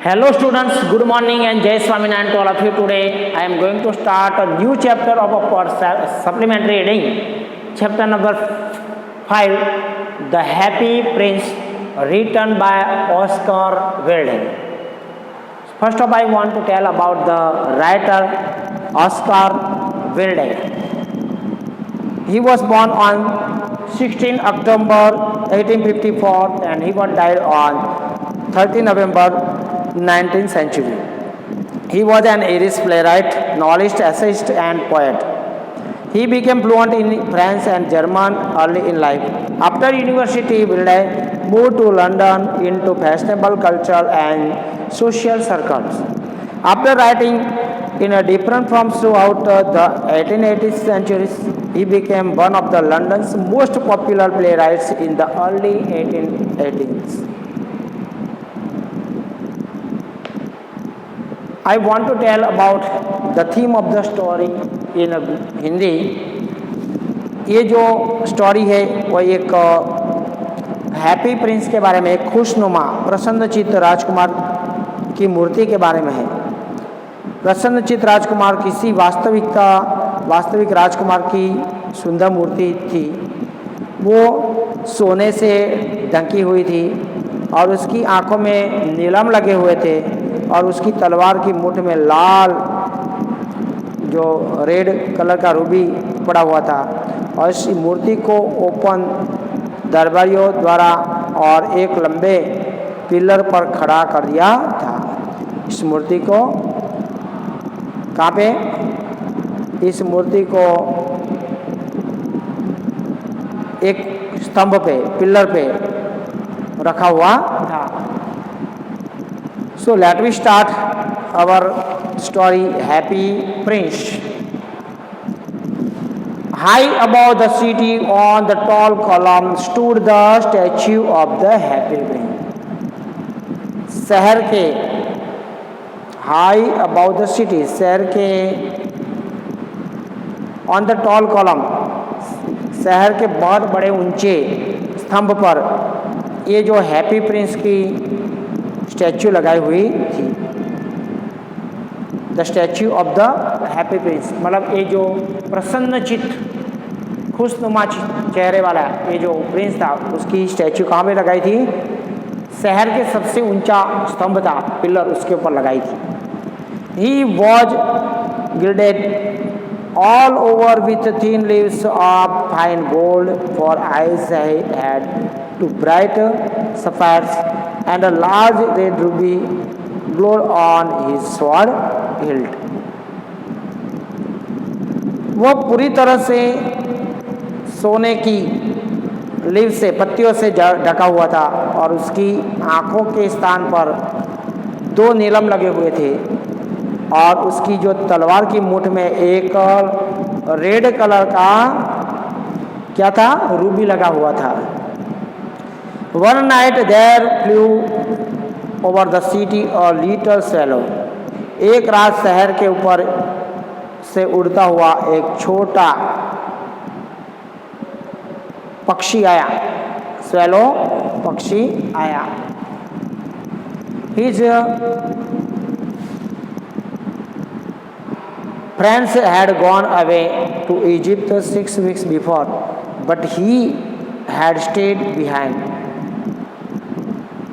Hello students, good morning and Jai Swaminarayan to all of you. Today I am going to start a new chapter of our supplementary reading. Chapter number 5, The Happy Prince, written by Oscar Wilde. First of all, I want to tell about the writer Oscar Wilde. He was born on 16 October 1854 and he was died on 30 November 19th century. He was an Irish playwright, novelist, essayist and poet. He became fluent in French and German early in life. After university, Wilde moved to London into fashionable cultural and social circles. After writing in a different forms throughout the 1880s centuries, he became one of the London's most popular playwrights in the early 1880s. I want to tell about the theme of the story in Hindi. ये जो story है वो एक happy Prince के बारे में, एक खुशनुमा प्रसन्नचित्त राजकुमार की मूर्ति के बारे में है। प्रसन्नचित्त राजकुमार किसी वास्तविक राजकुमार की सुंदर मूर्ति थी। वो सोने से ढकी हुई थी और उसकी आंखों में नीलम लगे हुए थे और उसकी तलवार की मुठ में लाल जो रेड कलर का रूबी पड़ा हुआ था और इस मूर्ति को ओपन दरबारियों द्वारा और एक लंबे पिलर पर खड़ा कर दिया था। इस मूर्ति को कहाँ पे? इस मूर्ति को एक स्तंभ पे, पिलर पे रखा हुआ था। So let me start our story, Happy Prince. High above the city on the tall column stood the statue of the Happy Prince. शहर के high above the city, शहर के on the tall column, शहर के बहुत बड़े ऊंचे स्तंभ पर ये जो हैप्पी प्रिंस की स्टैच्यू लगाई हुई थी। The statue of the happy Prince, मतलब ये जो प्रसन्नचित्त खुशनुमा चेहरे वाला ये जो प्रिंस था उसकी स्टैच्यू कहाँ पे लगाई थी? शहर के सबसे ऊंचा स्तंभ था, पिलर, उसके ऊपर लगाई थी। He was gilded all over with thin leaves of fine gold for eyes had two bright sapphires and a large red ruby glowed on his sword hilt. वो पूरी तरह से सोने की लीव से, पत्तियों से ढका हुआ था और उसकी आंखों के स्थान पर दो नीलम लगे हुए थे और उसकी जो तलवार की मुठ में एक रेड कलर का क्या था? रूबी लगा हुआ था। One night there flew over the city a little swallow. एक रात शहर के ऊपर से उड़ता हुआ एक छोटा पक्षी आया। swallow पक्षी आया। His friends had gone away to Egypt 6 weeks before, but he had stayed behind.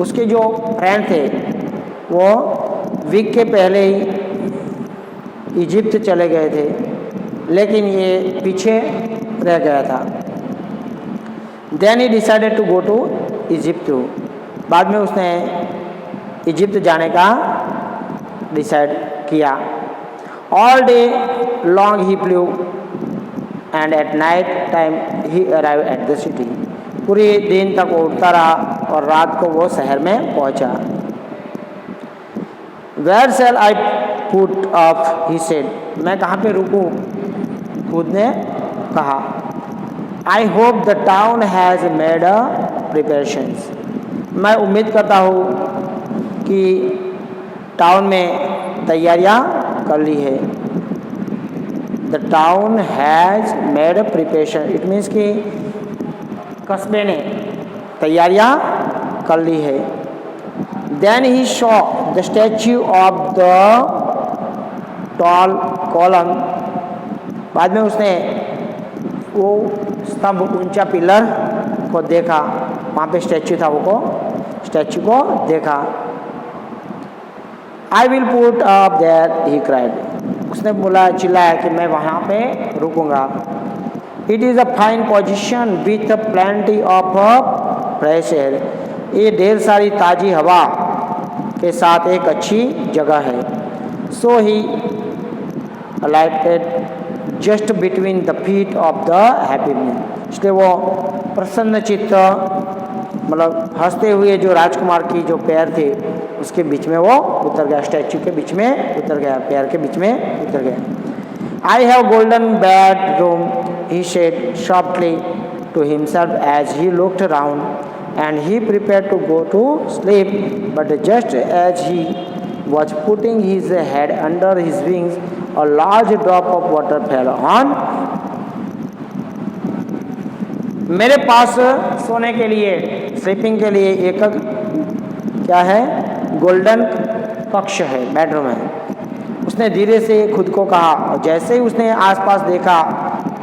उसके जो फ्रेंड थे वो वीक के पहले ही इजिप्ट चले गए थे, लेकिन ये पीछे रह गया था। Then he decided to go to Egypt. बाद में उसने इजिप्ट जाने का डिसाइड किया। All day long he flew and at night time he arrive at the city. पूरे दिन तक वो उड़ता रहा और रात को वो शहर में पहुंचा। Where shall I put up? he said. मैं कहाँ पे रुकूं? खुद ने कहा। I hope the town has made a preparations. मैं उम्मीद करता हूँ कि टाउन में तैयारियाँ कर ली है। The town has made a preparation. It means कि कस्बे ने तैयारियां कर ली है। Then he saw the statue of the tall column. बाद में उसने वो स्तंभ ऊंचा पिलर को देखा, वहाँ पे स्टैच्यू था, वो स्टैच्यू को देखा. I will put up there, he cried. उसने बोला, चिल्लाया कि मैं वहाँ पे रुकूंगा. It is a fine position with plenty of fresh air. ये ढेर सारी ताज़ी हवा के साथ एक अच्छी जगह है. So he alighted just between the feet of the happy man. इसलिए वो प्रसन्नचित्त मतलब हंसते हुए जो राजकुमार की जो पैर थे उसके बीच में वो उतर गया, स्टैच्यू के बीच में उतर गया, पैर के बीच में उतर गया. I have golden bedroom, he said softly to himself as he looked around, and he prepared to go to sleep. But just as he was putting his head under his wings, a large drop of water fell on. मेरे पास सोने के लिए, sleeping के लिए एक क्या है, golden कक्ष है, बेडरूम है. उसने धीरे से खुद को कहा, और जैसे ही उसने आसपास देखा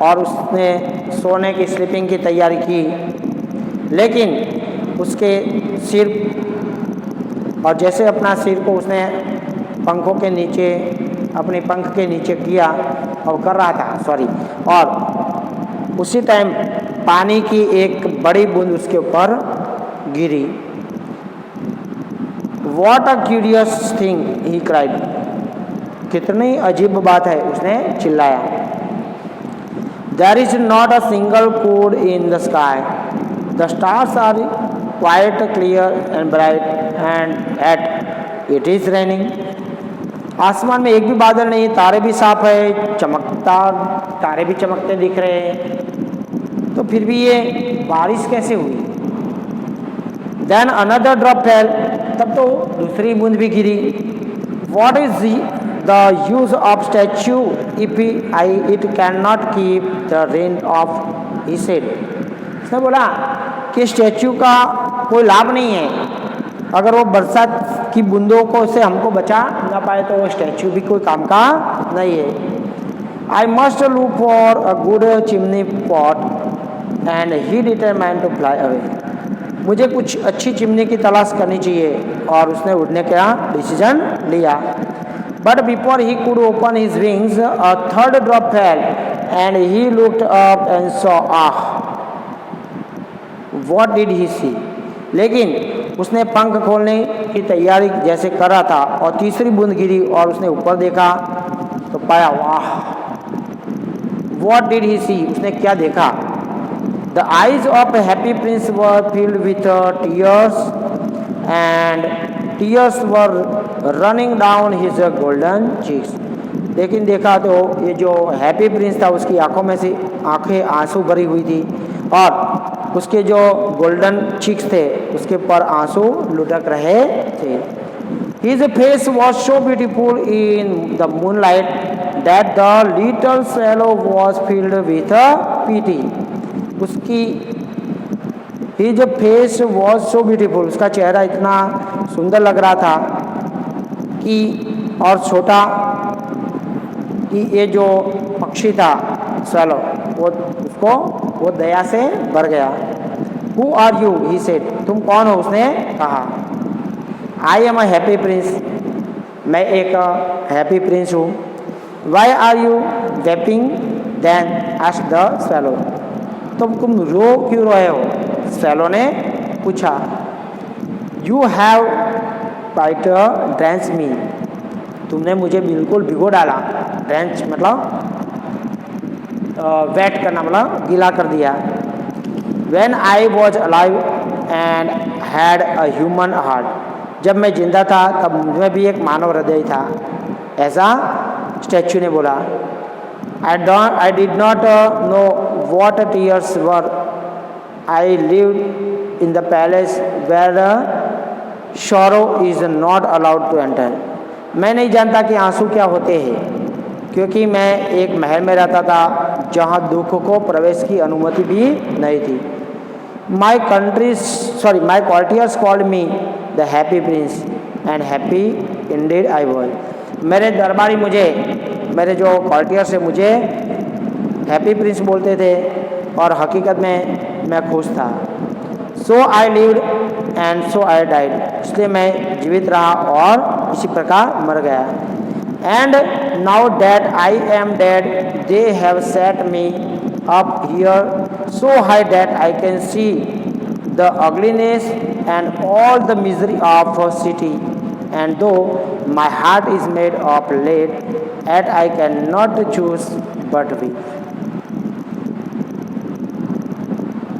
और उसने सोने की स्लीपिंग की तैयारी की, लेकिन उसके सिर और जैसे अपना सिर को उसने पंखों के नीचे, अपने पंख के नीचे किया और कर रहा था, और उसी टाइम पानी की एक बड़ी बूंद उसके ऊपर गिरी. What a curious thing, he cried. कितनी अजीब बात है, उसने चिल्लाया. There is not a single cloud in the sky. The stars are quite clear and bright, and yet it is raining. आसमान में एक भी बादल नहीं, तारे भी साफ है, चमकता तारे भी चमकते दिख रहे हैं, तो फिर भी ये बारिश कैसे हुई. Then another drop fell. तब तो दूसरी बूंद भी गिरी. What is the use of statue if it cannot keep the rain off, he said. उसने बोला कि स्टैच्यू का कोई लाभ नहीं है, अगर वो बरसात की बूंदों को से हमको बचा ना पाए तो वो स्टैच्यू भी कोई काम का नहीं है. I must look for a good chimney pot, and he determined to fly away. मुझे कुछ अच्छी चिमनी की तलाश करनी चाहिए, और उसने उड़ने का डिसीजन लिया. But before he could open his wings, a third drop fell, and he looked up and saw, what did he see? लेकिन उसने पंख खोलने की तैयारी जैसे कर रहा था और तीसरी बूंद गिरी और उसने ऊपर देखा तो पाया, वाह. What did he see? उसने क्या देखा? The eyes of a happy prince were filled with tears, and tears were running down his golden cheeks. लेकिन देखा तो ये जो हैप्पी प्रिंस था उसकी आंखों में से आंखें आंसू भरी हुई थी, और उसके जो गोल्डन चिक्स थे उसके ऊपर आंसू लुढ़क रहे थे. His face was so beautiful in the moonlight that the little swallow was filled with pity. उसकी his face was so beautiful, उसका चेहरा इतना सुंदर लग रहा था कि, और छोटा, कि ये जो पक्षी था swallow, वो दया से भर गया. Who are you? he said. तुम कौन हो? उसने कहा. I am a happy prince. मैं एक हैप्पी प्रिंस हूँ. Why are you weeping? Then asked the swallow. तुम रो क्यों रहे हो? swallow ने पूछा. You have quite drenched me. तुमने मुझे बिल्कुल भिगो डाला. ड्रेंच मतलब वेट करना, मतलब गीला कर दिया. When I was alive and had a human heart. जब मैं जिंदा था तब मुझमें भी एक मानव हृदय था, ऐसा स्टैच्यू ने बोला. I did not know what tears were. I lived in the palace where sorrow is not allowed to enter. मैं नहीं जानता कि आंसू क्या होते हैं, क्योंकि मैं एक महल में रहता था जहाँ दुख को प्रवेश की अनुमति भी नहीं थी. My courtiers called me the happy Prince and happy Indeed I was. मेरे दरबारी मुझे, मेरे जो कॉर्टियर्स है मुझे हैप्पी प्रिंस बोलते थे और हकीकत में मैं खुश था। So I lived and so I died, इसलिए मैं जीवित रहा और इसी प्रकार मर गया। And now that I am dead they have set me up here so high that I can see the ugliness and all the misery of a city, and though my heart is made of lead, yet I cannot choose but weep.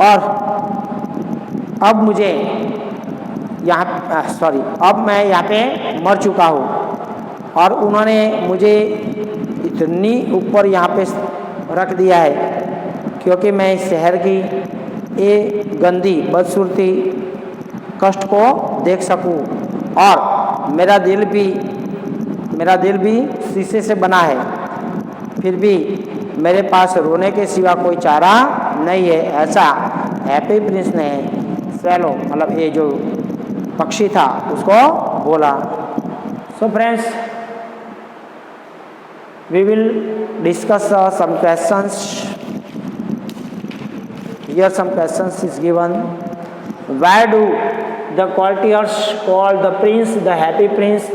और अब मुझे अब मैं यहाँ पे मर चुका हूँ और उन्होंने मुझे इतनी ऊपर यहाँ पे रख दिया है क्योंकि मैं इस शहर की ये गंदी बदसूरती कष्ट को देख सकूं, और मेरा दिल भी शीशे से बना है, फिर भी मेरे पास रोने के सिवा कोई चारा नहीं है, ऐसा हैप्पी प्रिंस ने स्वैलो मतलब ये जो पक्षी था उसको बोला। So friends, we will discuss some questions. Here some questions is given. Why do the courtiers call the prince the happy prince?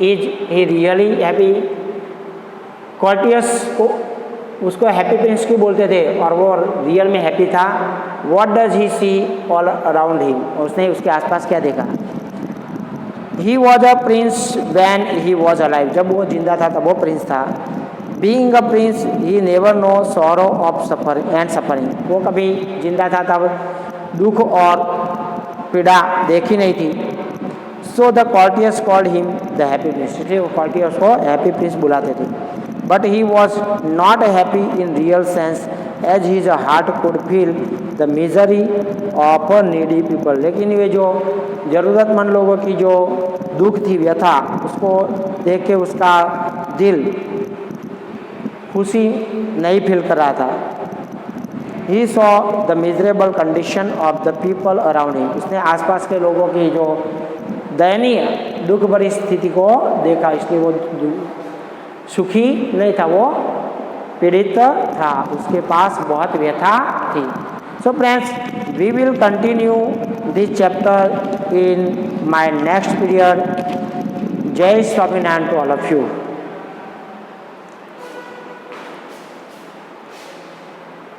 Is he really happy? Courtiers को उसको हैप्पी प्रिंस क्यों बोलते थे और वो रियल में हैप्पी था? What does he see all around him? उसने उसके आसपास क्या देखा? He was a prince when he was alive. जब वो जिंदा था तब वो प्रिंस था। Being a prince, he never know sorrow of suffering. वो कभी जिंदा था तब दुख और पीड़ा देखी नहीं थी। So the courtiers called him the happy prince. इसलिए वो courtiers को happy prince बुलाते थे। But he was not happy in real sense, as his heart could feel the misery of needy people. लेकिन वे जो ज़रूरतमंद लोगों की जो दुख थी, व्यथा, उसको देख के उसका दिल खुशी नहीं फील कर रहा था। He saw the miserable condition of the people around him. उसने आसपास के लोगों की जो दयनीय दुख भरी स्थिति को देखा, इसलिए वो सुखी नहीं था, वो पीड़ित था, उसके पास बहुत व्यथा थी। So friends, we will continue this chapter in my next period. जय Swaminarayan to all of you.